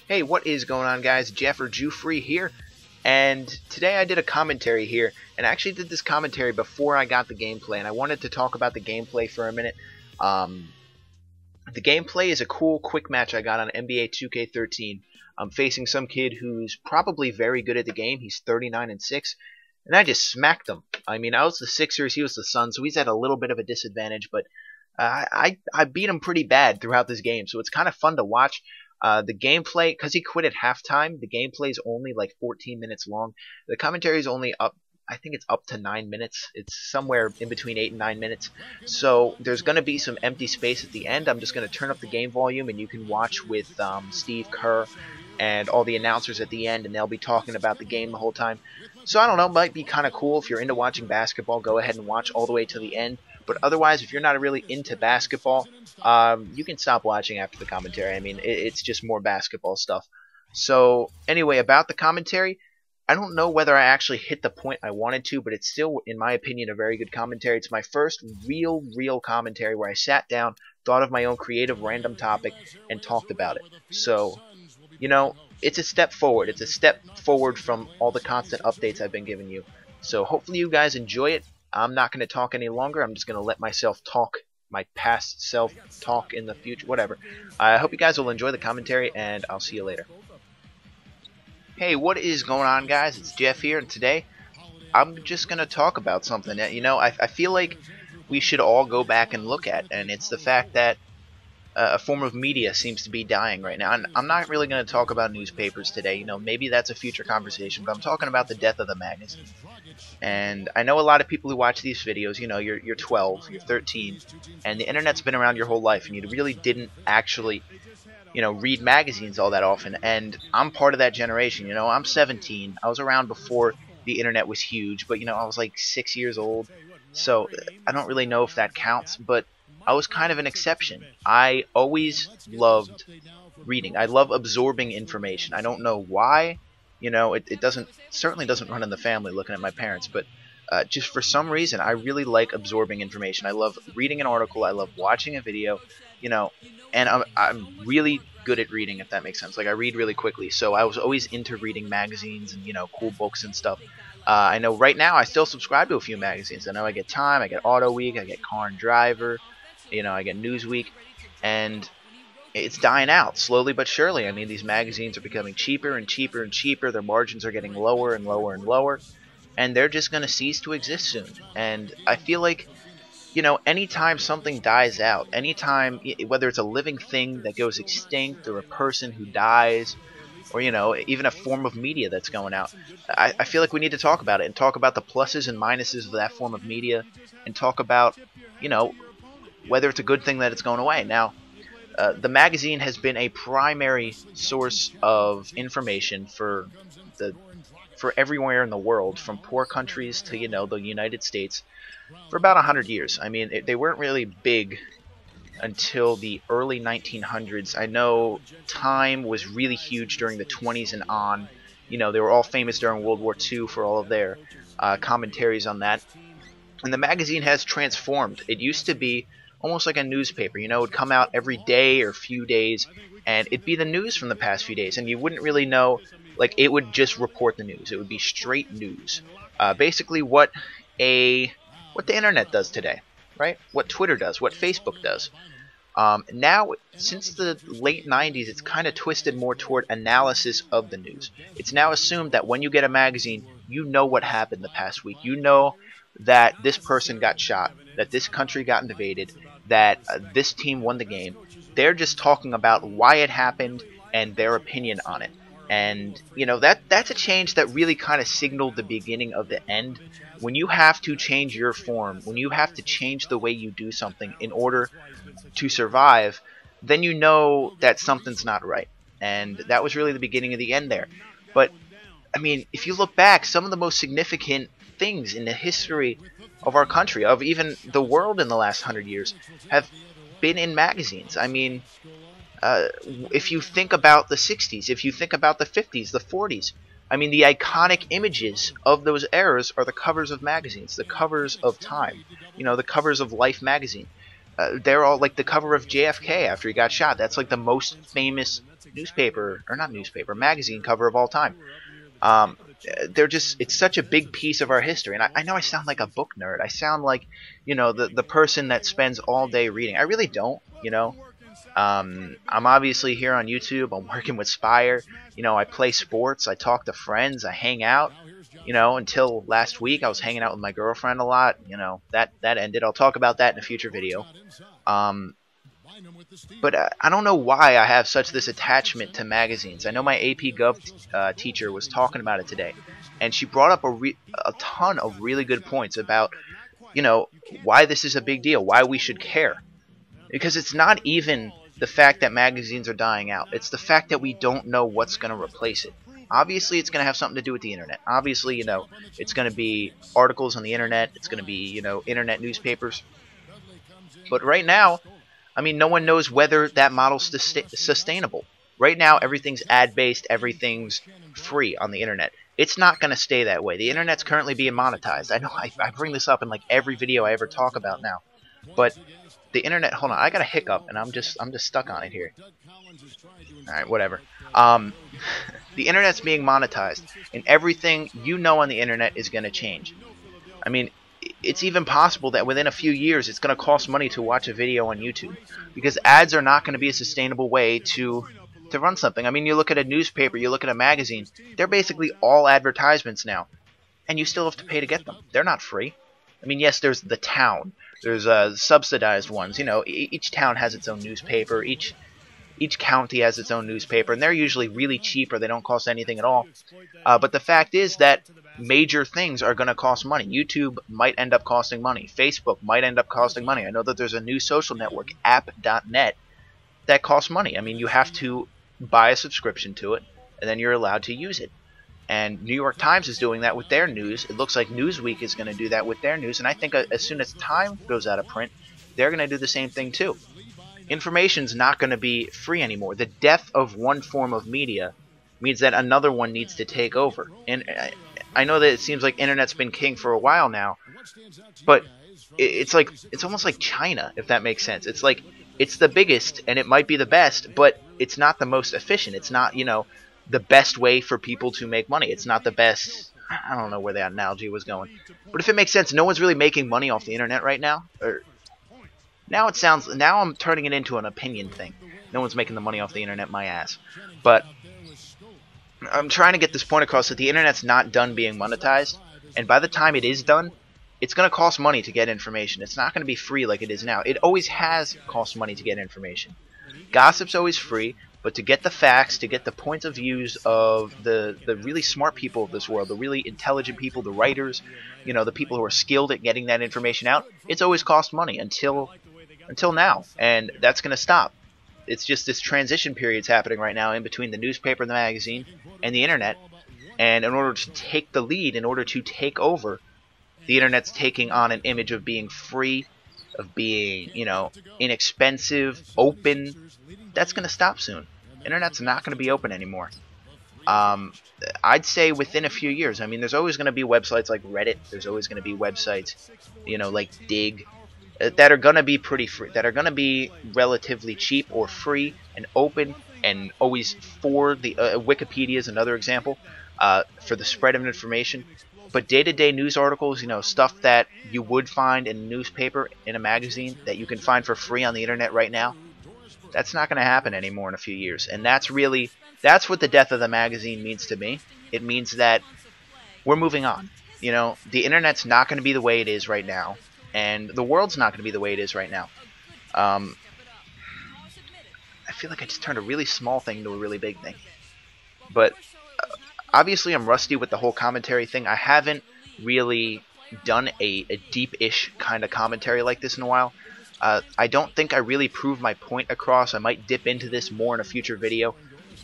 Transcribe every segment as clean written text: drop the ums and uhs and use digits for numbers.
Hey, what is going on, guys? Jeff or Jewfree here, and today I did a commentary here, and I actually did this commentary before I got the gameplay, and I wanted to talk about the gameplay for a minute. The gameplay is a cool, quick match I got on NBA 2K13. I'm facing some kid who's probably very good at the game. He's 39-6, and I just smacked him. I mean, I was the Sixers, he was the Suns, so he's at a little bit of a disadvantage, but I beat him pretty bad throughout this game, so it's kind of fun to watch. The gameplay, because he quit at halftime, the gameplay is only like 14 minutes long. The commentary is only up, I think it's up to 9 minutes. It's somewhere in between 8 and 9 minutes. So there's going to be some empty space at the end. I'm just going to turn up the game volume, and you can watch with Steve Kerr and all the announcers at the end, and they'll be talking about the game the whole time. So I don't know, it might be kind of cool. If you're into watching basketball, go ahead and watch all the way to the end. But otherwise, if you're not really into basketball, you can stop watching after the commentary. I mean, it's just more basketball stuff. So anyway, about the commentary, I don't know whether I actually hit the point I wanted to, but it's still, in my opinion, a very good commentary. It's my first real commentary where I sat down, thought of my own creative random topic, and talked about it. So, you know, it's a step forward. It's a step forward from all the constant updates I've been giving you. So hopefully you guys enjoy it. I'm not going to talk any longer. I'm just going to let myself talk, my past self talk in the future, whatever. I hope you guys will enjoy the commentary, and I'll see you later. Hey, what is going on, guys? It's Jeff here, and today I'm just going to talk about something that, you know, I feel like we should all go back and look at, and it's the fact that a form of media seems to be dying right now. And I'm not really going to talk about newspapers today. You know, maybe that's a future conversation, but I'm talking about the death of the magazine. And I know a lot of people who watch these videos, you know, you're 12, you're 13, and the internet's been around your whole life, and you really didn't actually, you know, read magazines all that often. And I'm part of that generation. You know, I'm 17. I was around before the internet was huge, but, you know, I was like 6 years old. So I don't really know if that counts, but I was kind of an exception. I always loved reading. I love absorbing information. I don't know why. You know, it certainly doesn't run in the family looking at my parents, but just for some reason, I really like absorbing information. I love reading an article. I love watching a video, you know, and I'm really good at reading, if that makes sense. Like, I read really quickly, so I was always into reading magazines and, you know, cool books and stuff. I know right now I still subscribe to a few magazines. I know I get Time, I get Auto Week, I get Car and Driver, you know, I get Newsweek, and it's dying out slowly but surely. I mean, these magazines are becoming cheaper and cheaper and cheaper. Their margins are getting lower and lower and lower, and they're just going to cease to exist soon. And I feel like, you know, anytime something dies out, anytime, whether it's a living thing that goes extinct or a person who dies, or, you know, even a form of media that's going out, I feel like we need to talk about it and talk about the pluses and minuses of that form of media, and talk about, you know, whether it's a good thing that it's going away. Now, the magazine has been a primary source of information for everywhere in the world, from poor countries to, you know, the United States, for about 100 years. I mean, they weren't really big until the early 1900s. I know Time was really huge during the 20s and on. You know, they were all famous during World War II for all of their commentaries on that. And the magazine has transformed. It used to be almost like a newspaper. You know, it would come out every day or few days, and it'd be the news from the past few days, and you wouldn't really know. Like, it would just report the news. It would be straight news. Basically what the internet does today, right? What Twitter does, what Facebook does. Now, since the late 90s, it's kind of twisted more toward analysis of the news. It's now assumed that when you get a magazine, you know what happened the past week. You know that this person got shot, that this country got invaded, that this team won the game. They're just talking about why it happened and their opinion on it. And, you know, that's a change that really kind of signaled the beginning of the end. When you have to change your form, when you have to change the way you do something in order to survive, then you know that something's not right. And that was really the beginning of the end there. But, I mean, if you look back, some of the most significant things in the history of our country, of even the world in the last 100 years, have been in magazines. I mean, if you think about the 60s, if you think about the 50s, the 40s, I mean, the iconic images of those eras are the covers of magazines, the covers of Time, you know, the covers of Life magazine. They're all like the cover of JFK after he got shot. That's like the most famous newspaper, or not newspaper, magazine cover of all time. It's such a big piece of our history. And I know I sound like a book nerd. I sound like, the person that spends all day reading. I really don't, I'm obviously here on YouTube. I'm working with Spire. I play sports. I talk to friends. I hang out. Until last week, I was hanging out with my girlfriend a lot. That ended. I'll talk about that in a future video. But I don't know why I have such this attachment to magazines. I know my AP Gov teacher was talking about it today, and she brought up a ton of really good points about, why this is a big deal, why we should care. Because it's not even the fact that magazines are dying out. It's the fact that we don't know what's going to replace it. Obviously, it's going to have something to do with the internet. Obviously, it's going to be articles on the internet. It's going to be, internet newspapers. But right now, no one knows whether that model's sustainable. Right now, everything's ad-based. Everything's free on the internet. It's not going to stay that way. The internet's currently being monetized. I know I bring this up in like every video I ever talk about now. But the internet, hold on, I got a hiccup and I'm just stuck on it here. Alright, whatever. The internet's being monetized, and everything on the internet is going to change. It's even possible that within a few years it's going to cost money to watch a video on YouTube, because ads are not going to be a sustainable way to run something. You look at a newspaper, you look at a magazine, they're basically all advertisements now, and you still have to pay to get them. They're not free. Yes, there's the town. There's subsidized ones. Each town has its own newspaper. Each county has its own newspaper, and they're usually really cheap, or they don't cost anything at all. But the fact is that major things are going to cost money. YouTube might end up costing money. Facebook might end up costing money. I know that there's a new social network, app.net, that costs money. You have to buy a subscription to it, and then you're allowed to use it. And New York Times is doing that with their news. It looks like Newsweek is going to do that with their news. And I think as soon as Time goes out of print, they're going to do the same thing too. Information's not going to be free anymore. The death of one form of media means that another one needs to take over. And I know that it seems like internet's been king for a while now, but it's almost like China, if that makes sense. It's like it's the biggest and it might be the best, but it's not the most efficient. It's not, the best way for people to make money. It's not the best. I don't know where that analogy was going, but if it makes sense, no one's really making money off the internet right now. Now I'm turning it into an opinion thing. No one's making the money off the internet, my ass. But I'm trying to get this point across that the internet's not done being monetized, and by the time it is done, it's going to cost money to get information. It's not going to be free like it is now. It always has cost money to get information. Gossip's always free, but to get the facts, to get the points of views of the really smart people of this world, the really intelligent people, the writers, the people who are skilled at getting that information out, it's always cost money until now, and that's going to stop. It's just this transition period's happening right now in between the newspaper and the magazine and the internet, and in order to take the lead, in order to take over, the internet's taking on an image of being free, of being, inexpensive, open. That's going to stop soon. Internet's not going to be open anymore. I'd say within a few years. There's always going to be websites like Reddit. There's always going to be websites, like Dig, that are going to be pretty free, that are going to be relatively cheap or free and open, and always for the Wikipedia is another example for the spread of information. But day-to-day news articles, stuff that you would find in a newspaper, in a magazine, that you can find for free on the internet right now, that's not going to happen anymore in a few years. And that's what the death of the magazine means to me. It means that we're moving on. The internet's not going to be the way it is right now, and the world's not going to be the way it is right now. I feel like I just turned a really small thing into a really big thing. But obviously I'm rusty with the whole commentary thing. I haven't really done a deep-ish kind of commentary like this in a while. I don't think I really proved my point across. I might dip into this more in a future video.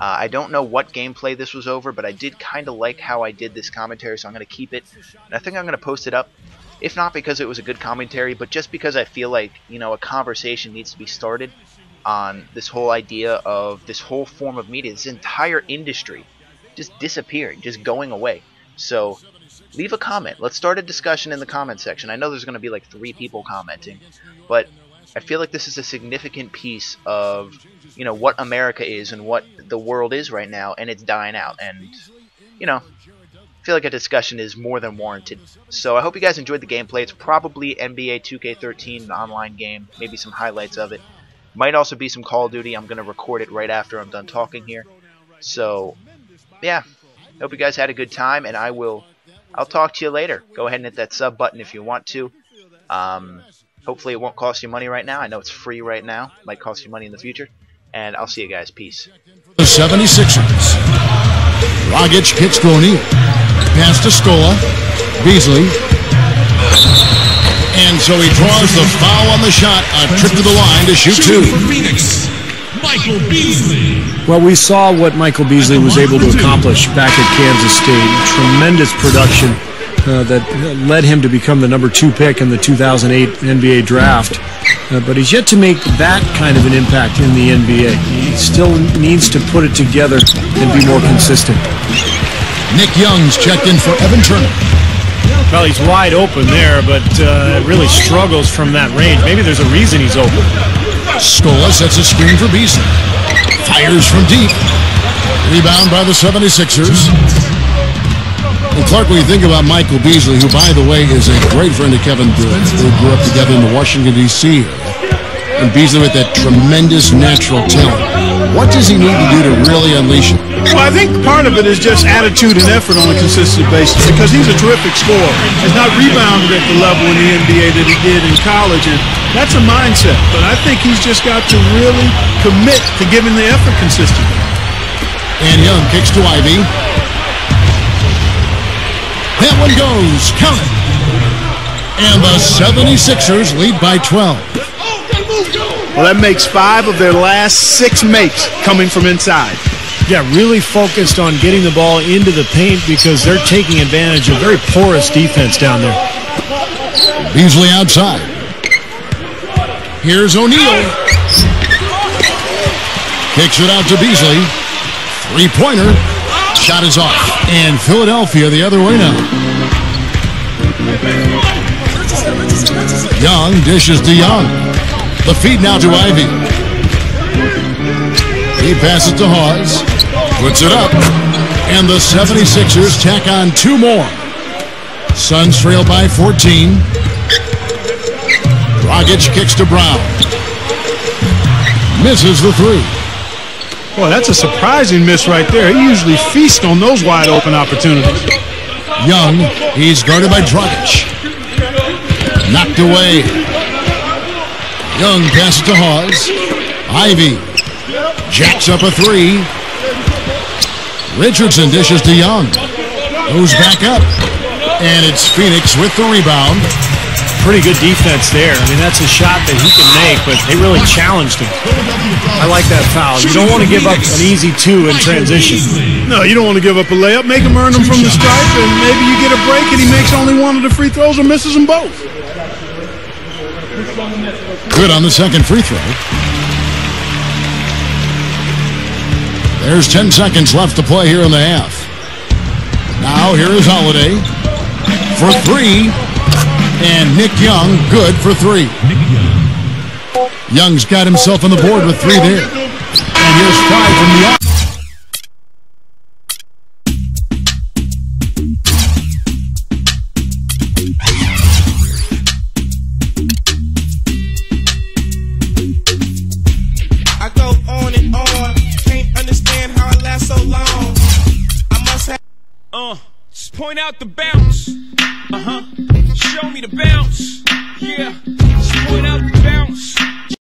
I don't know what gameplay this was over, but I did kind of like how I did this commentary, so I'm going to keep it. And I think I'm going to post it up, if not because it was a good commentary, but just because I feel like, a conversation needs to be started on this whole idea of this whole form of media, this entire industry just disappearing, just going away. So leave a comment. Let's start a discussion in the comment section. I know there's going to be like 3 people commenting, but I feel like this is a significant piece of, you know, what America is and what the world is right now, and it's dying out. And, you know, I feel like a discussion is more than warranted. So I hope you guys enjoyed the gameplay. It's probably NBA 2K13, an online game, maybe some highlights of it. Might also be some Call of Duty. I'm going to record it right after I'm done talking here. So, yeah, hope you guys had a good time, and I'll talk to you later. Go ahead and hit that sub button if you want to. Hopefully it won't cost you money right now. I know it's free right now. Might cost you money in the future. And I'll see you guys. Peace. The 76ers. Dragic kicks to O'Neal. Pass to Scola. Beasley. And so he draws the foul on the shot. A trip to the line to shoot two. For Phoenix, Michael Beasley. Well, we saw what Michael Beasley was able to accomplish back at Kansas State. Tremendous production that led him to become the #2 pick in the 2008 NBA draft. But he's yet to make that kind of an impact in the NBA. He still needs to put it together and be more consistent. Nick Young's checked in for Evan Turner. Well, he's wide open there, but really struggles from that range. Maybe there's a reason he's open. Scola sets a screen for Beasley. Fires from deep. Rebound by the 76ers. And Clark, when you think about Michael Beasley, who, by the way, is a great friend of Kevin Durant, who grew up together in the Washington, D.C. area, and Beasley with that tremendous natural talent, what does he need to do to really unleash it? Well, I think part of it is just attitude and effort on a consistent basis, because he's a terrific scorer. He's not rebounded at the level in the NBA that he did in college, and that's a mindset. But I think he's just got to really commit to giving the effort consistently. And Young kicks to Ivy. That one goes. Count it. And the 76ers lead by 12. Well, that makes 5 of their last 6 makes coming from inside. Yeah, really focused on getting the ball into the paint because they're taking advantage of very porous defense down there. Beasley outside. Here's O'Neal. Kicks it out to Beasley. Three-pointer. Shot is off. And Philadelphia the other way now. Young dishes to Young. The feed now to Ivy. He passes to Hawes. Puts it up. And the 76ers tack on 2 more. Suns trail by 14. Dragic kicks to Brown. Misses the 3. Boy, that's a surprising miss right there. He usually feasts on those wide open opportunities. Young, he's guarded by Dragic. Knocked away. Young passes to Hawes. Ivy jacks up a 3. Richardson dishes to Young. Goes back up. And it's Phoenix with the rebound. Pretty good defense there. I mean, that's a shot that he can make, but they really challenged him. I like that foul. You don't want to give up an easy 2 in transition. No, you don't want to give up a layup. Make him earn them from the stripe, and maybe you get a break and he makes only 1 of the free throws or misses them both. Good on the second free throw. There's 10 seconds left to play here in the half. Now here is Holiday for 3. And Nick Young, good for 3. Young's got himself on the board with 3 there. And here's 5 from the I go on and on, can't understand how I last so long. I must have Just point out the bounce. Show me the bounce. Yeah.